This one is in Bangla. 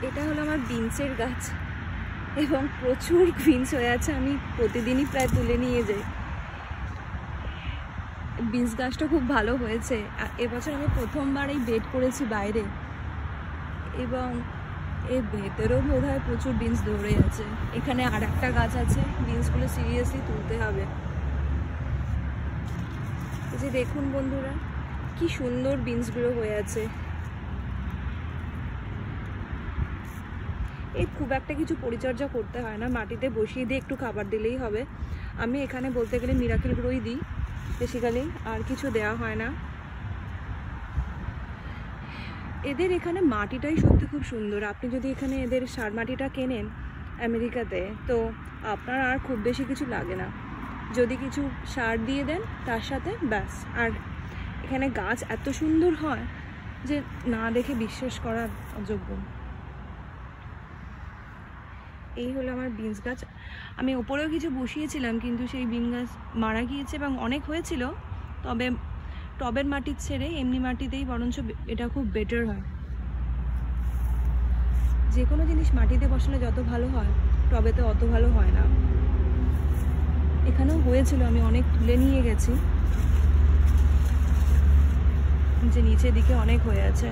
এটা হলো আমার বিনসের গাছ এবং প্রচুর বিনস হয়ে আছে, আমি প্রতিদিনই প্রায় তুলে নিয়ে যাই। বিনস গাছটা খুব ভালো হয়েছে। এবছর আমি প্রথমবার এই বেড করেছি বাইরে, এবং এর ভেতরেও বোধ হয় প্রচুর বিনস ধরে আছে। এখানে আর একটা গাছ আছে, বিনসগুলো সিরিয়াসলি তুলতে হবে। এই যে দেখুন বন্ধুরা, কি সুন্দর বিনসগুলো হয়ে আছে। এই খুব একটা কিছু পরিচর্যা করতে হয় না, মাটিতে বসিয়ে দিয়ে একটু খাবার দিলেই হবে। আমি এখানে বলতে গেলে মিরাকেল গ্রোই দিই বেসিক্যালি, আর কিছু দেওয়া হয় না। এদের এখানে মাটিটাই সত্যি খুব সুন্দর। আপনি যদি এখানে এদের সার মাটিটা কেনেন আমেরিকাতে, তো আপনার আর খুব বেশি কিছু লাগে না, যদি কিছু সার দিয়ে দেন তার সাথে, ব্যাস। আর এখানে গাছ এত সুন্দর হয় যে না দেখে বিশ্বাস করার অযোগ্য। এই হলো আমার বিনস গাছ। আমি ওপরেও কিছু বসিয়েছিলাম, কিন্তু সেই বিন গাছ মারা গিয়েছে এবং অনেক হয়েছিল। তবে টবের মাটির ছেড়ে এমনি মাটিতেই বরঞ্চ এটা খুব বেটার হয়। যে কোনো জিনিস মাটিতে বসালে যত ভালো হয়, টবেতে অত ভালো হয় না। এখানেও হয়েছিল, আমি অনেক তুলে নিয়ে গেছি, যে নিচের দিকে অনেক হয়ে আছে।